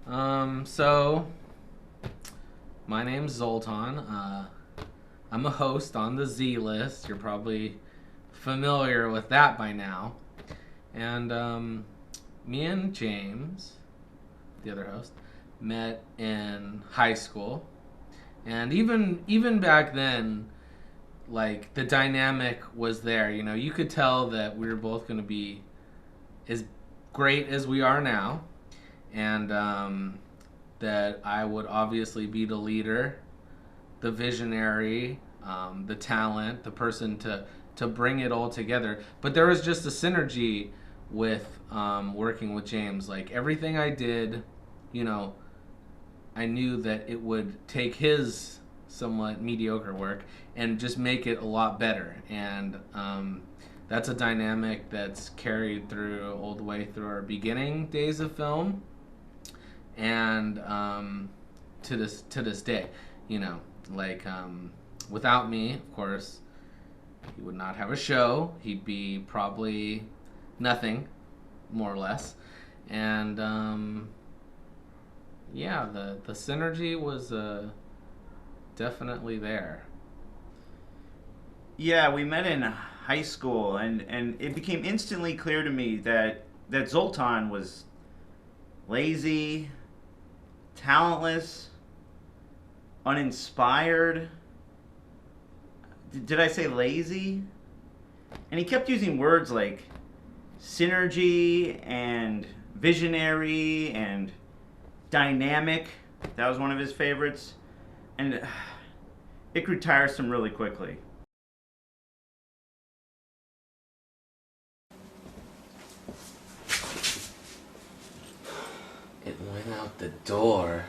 So my name's Zoltan. I'm a host on the Z List. You're probably familiar with that by now. And me and James, the other host, met in high school. And even back then, like the dynamic was there. You know, you could tell that we were both going to be as great as we are now, and that I would obviously be the leader, the visionary, the talent, the person to bring it all together. But there was just a synergy with working with James. Like everything I did, you know, I knew that it would take his somewhat mediocre work and just make it a lot better. And that's a dynamic that's carried through all the way through our beginning days of film, and to this day, you know, like without me, of course, he would not have a show. He'd be probably nothing, more or less, and yeah, the synergy was definitely there. Yeah, we met in high school, and it became instantly clear to me that Zoltan was lazy, talentless, uninspired. Did I say lazy? And he kept using words like synergy and visionary and dynamic. That was one of his favorites. And it grew tiresome really quickly. It went out the door.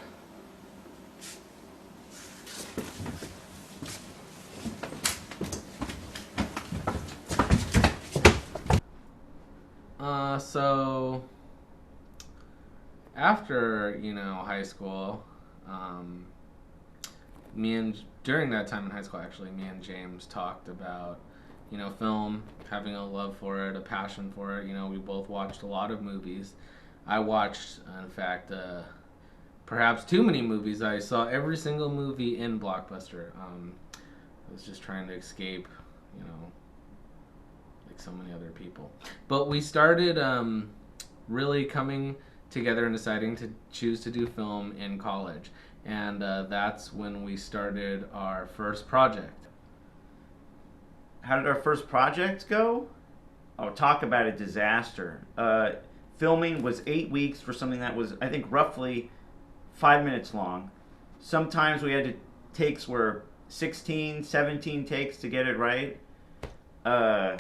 So after high school, um, me and during that time in high school, actually, me and James talked about film, having a love for it, a passion for it. We both watched a lot of movies. I watched, in fact, perhaps too many movies. I saw every single movie in Blockbuster. I was just trying to escape, you know, like so many other people. But we started really coming together and deciding to choose to do film in college. And that's when we started our first project. How did our first project go? Oh, talk about a disaster. Filming was 8 weeks for something that was, I think, roughly 5 minutes long. Sometimes we had to takes were 16, 17 takes to get it right. Uh,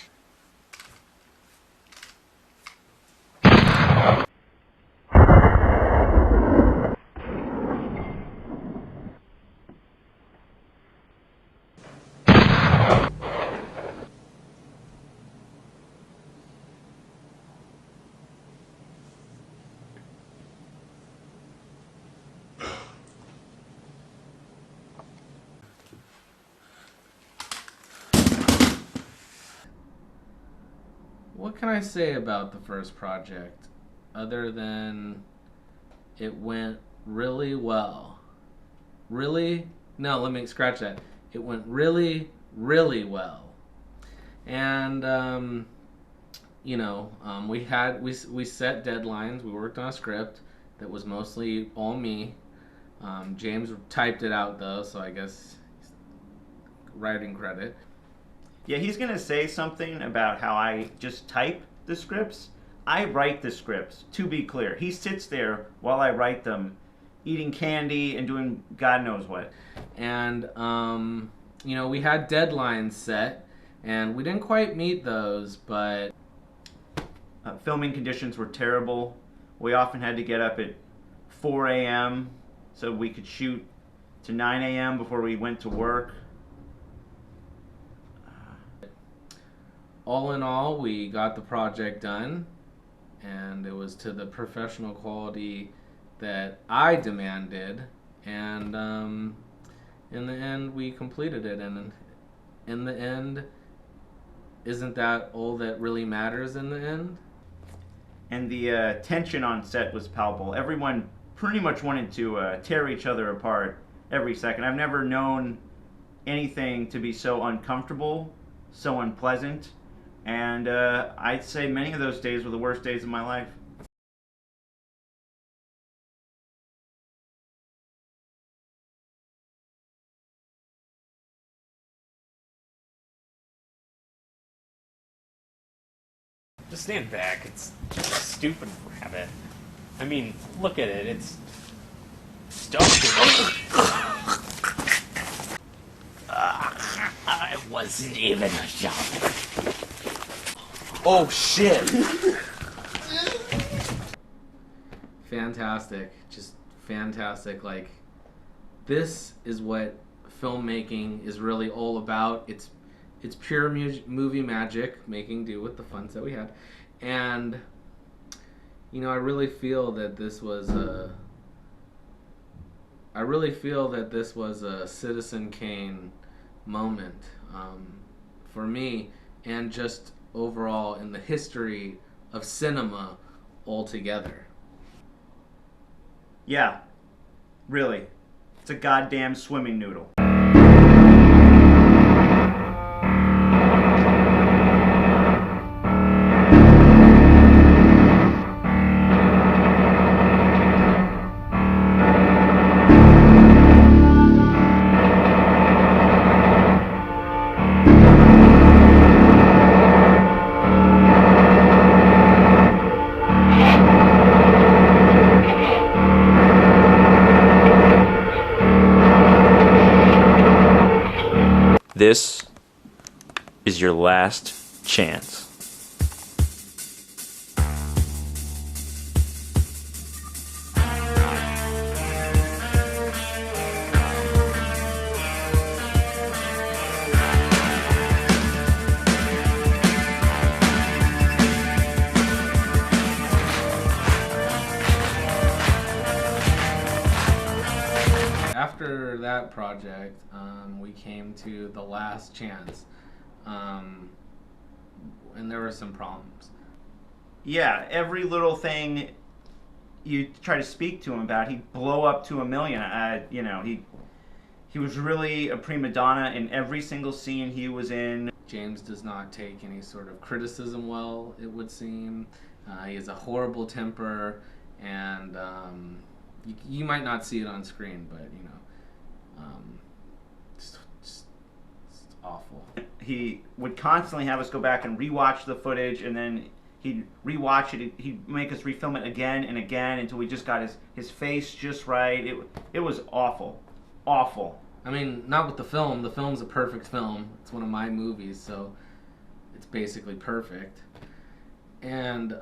What can I say about the first project other than it went really well? Really? No, let me scratch that. It went really, really well. And we set deadlines. We worked on a script that was mostly all me. James typed it out though, so I guess writing credit. yeah, he's gonna say something about how I just type the scripts. I write the scripts, to be clear. He sits there while I write them, eating candy and doing God knows what. And we had deadlines set, and we didn't quite meet those, but Filming conditions were terrible. We often had to get up at 4 a.m. so we could shoot to 9 a.m. before we went to work. all in all, we got the project done, and it was to the professional quality that I demanded, and in the end, we completed it, and in the end, isn't that all that really matters in the end? And the tension on set was palpable. Everyone pretty much wanted to tear each other apart every second. I've never known anything to be so uncomfortable, so unpleasant, and I'd say many of those days were the worst days of my life. Just stand back. It's a stupid rabbit. I mean, look at it. It's stuffed. I wasn't even a shot. Oh shit! Fantastic, just fantastic. Like, this is what filmmaking is really all about. It's pure movie magic, making do with the funds that we had. And, you know, I really feel that this was a Citizen Kane moment for me, and just overall in the history of cinema altogether. Yeah, really. It's a goddamn swimming noodle. This is your last chance. After that project, we came to The Last Chance, and there were some problems. Yeah, every little thing you try to speak to him about, he'd blow up to 1,000,000. You know, he was really a prima donna in every single scene he was in. James does not take any sort of criticism well, it would seem. He has a horrible temper, and you might not see it on screen, but you know, just awful. He would constantly have us go back and rewatch the footage, and then he'd rewatch it. He'd make us refilm it again and again until we just got his face just right. It was awful, awful. I mean, not with the film. The film's a perfect film. It's one of my movies, so it's basically perfect. And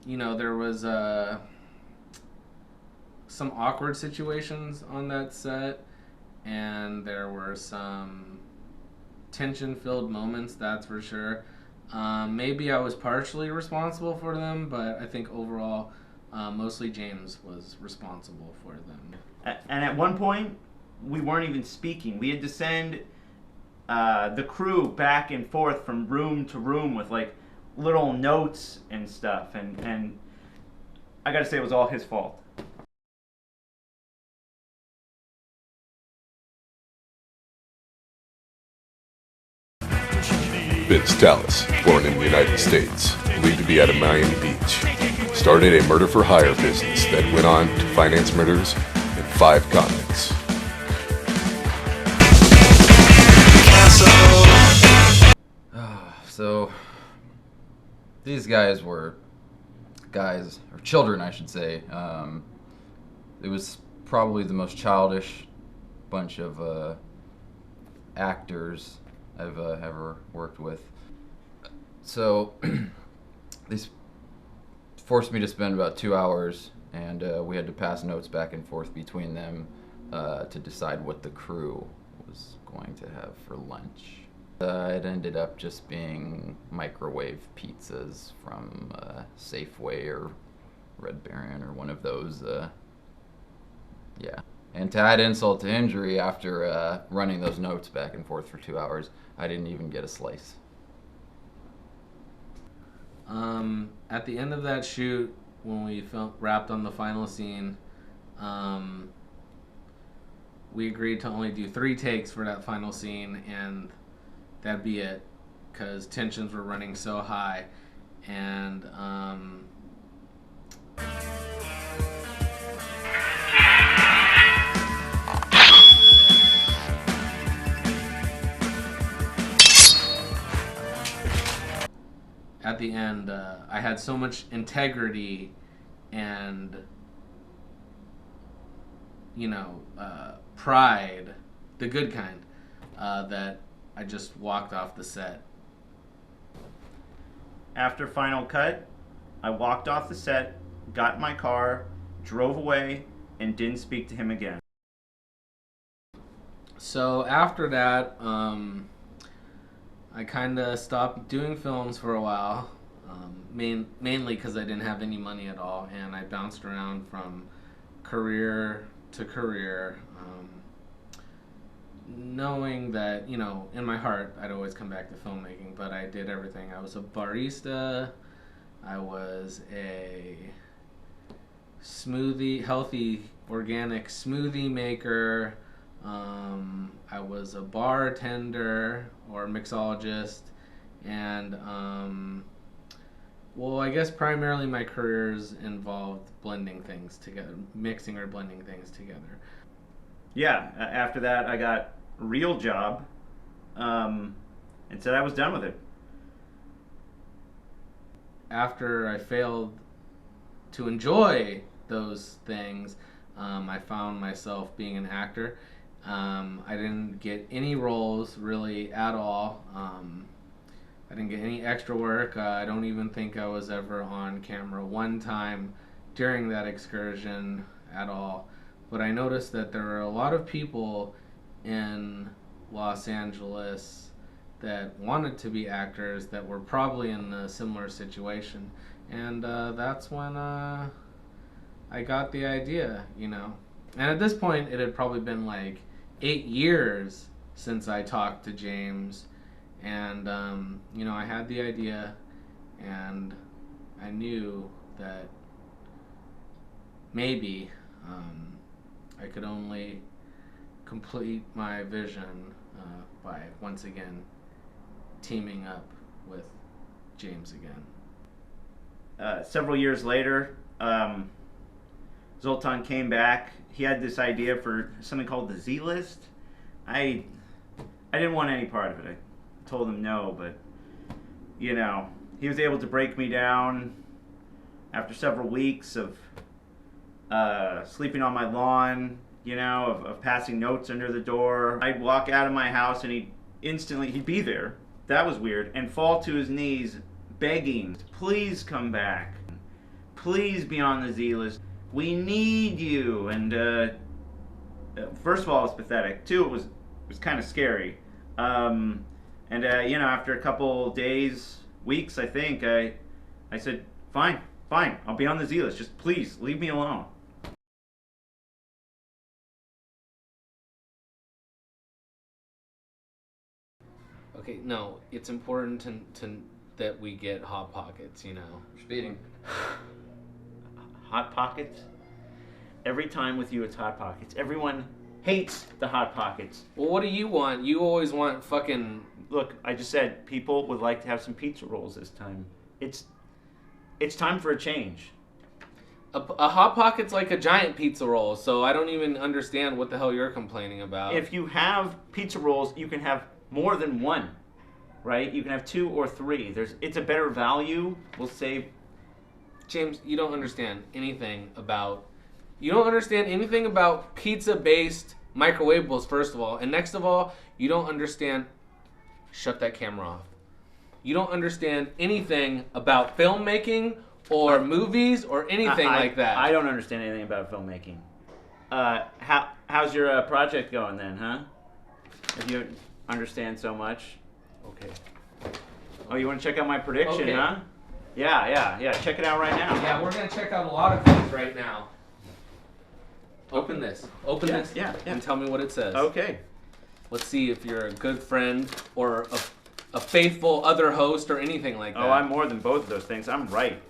you know, there was some awkward situations on that set, and there were some tension-filled moments, that's for sure. Maybe I was partially responsible for them, but I think overall, mostly James was responsible for them. And at one point, we weren't even speaking. We had to send the crew back and forth from room to room with like little notes and stuff, and I gotta say it was all his fault. Vince Tallis, born in the United States, believed to be out of Miami Beach, started a murder-for-hire business that went on to finance murders in 5 continents. So, these guys were or children, I should say. It was probably the most childish bunch of actors I've ever worked with. So they forced me to spend about 2 hours, and we had to pass notes back and forth between them to decide what the crew was going to have for lunch. It ended up just being microwave pizzas from Safeway or Red Baron or one of those. Yeah. And to add insult to injury, after running those notes back and forth for 2 hours, I didn't even get a slice. At the end of that shoot, when we wrapped on the final scene, we agreed to only do 3 takes for that final scene, and that'd be it, because tensions were running so high. And at the end, I had so much integrity and, pride, the good kind, that I just walked off the set. After final cut, I walked off the set, got in my car, drove away, and didn't speak to him again. So after that, I kind of stopped doing films for a while, mainly because I didn't have any money at all, and I bounced around from career to career, knowing that, in my heart, I'd always come back to filmmaking, but I did everything. I was a barista, I was a healthy, organic smoothie maker, I was a bartender or mixologist, and I guess primarily my careers involved blending things together, mixing or blending things together. Yeah, after that I got a real job, and said I was done with it. After I failed to enjoy those things, I found myself being an actor. I didn't get any roles really at all. I didn't get any extra work. I don't even think I was ever on camera one time during that excursion at all. But I noticed that there were a lot of people in Los Angeles that wanted to be actors that were probably in a similar situation. And that's when I got the idea, And at this point, it had probably been like 8 years since I talked to James. And, I had the idea, and I knew that maybe I could only complete my vision by, once again, teaming up with James again. Several years later, Zoltan came back. He had this idea for something called the Z List. I didn't want any part of it. I told him no, but he was able to break me down after several weeks of sleeping on my lawn, of passing notes under the door. I'd walk out of my house and he'd be there. That was weird. And fall to his knees begging, please come back. Please be on the Z List. We need you. And first of all, it was pathetic. 2, it was kind of scary. And after a couple days, weeks, I think, I said, fine, I'll be on the Z List. Just please, leave me alone. Okay, no, it's important that we get Hot Pockets, Speeding. Hot Pockets? Every time with you, it's Hot Pockets. Everyone hates the Hot Pockets. Well, what do you want? You always want fucking... Look, I just said people would like to have some pizza rolls this time. It's time for a change. A Hot Pocket's like a giant pizza roll, so I don't even understand what the hell you're complaining about. If you have pizza rolls, you can have more than one, right? You can have 2 or 3. It's a better value. We'll save... James, you don't understand anything about pizza-based microwavables, first of all. And next of all, you don't understand... Shut that camera off. You don't understand anything about filmmaking or movies or anything like that. I don't understand anything about filmmaking. How's your project going then, huh? If you understand so much. Okay. Oh, you want to check out my prediction, Okay. huh? Yeah. Check it out right now. Yeah, we're going to check out a lot of things right now. Open this. Yeah. And tell me what it says. Okay. Let's see if you're a good friend or a faithful other host or anything like that. Oh, I'm more than both of those things. I'm right.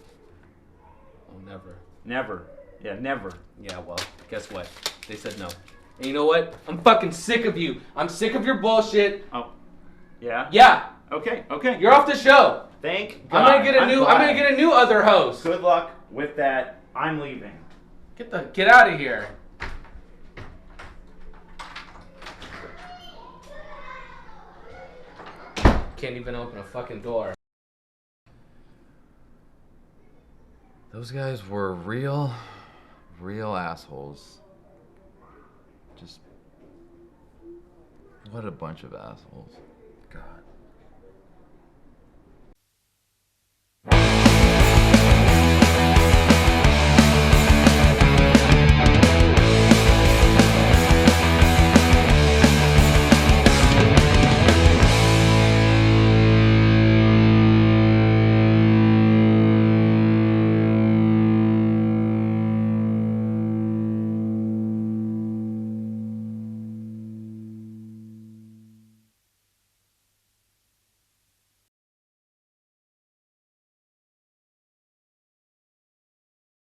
Oh, never. Never. Yeah, never. Yeah, well. Guess what? They said no. And you know what? I'm fucking sick of you. I'm sick of your bullshit. Oh, yeah. Yeah, Okay. Okay. you're off the show. Thank God. I'm gonna get a new other host. Good luck with that. I'm leaving. Get out of here. Can't even open a fucking door. Those guys were real assholes. Just what a bunch of assholes. God.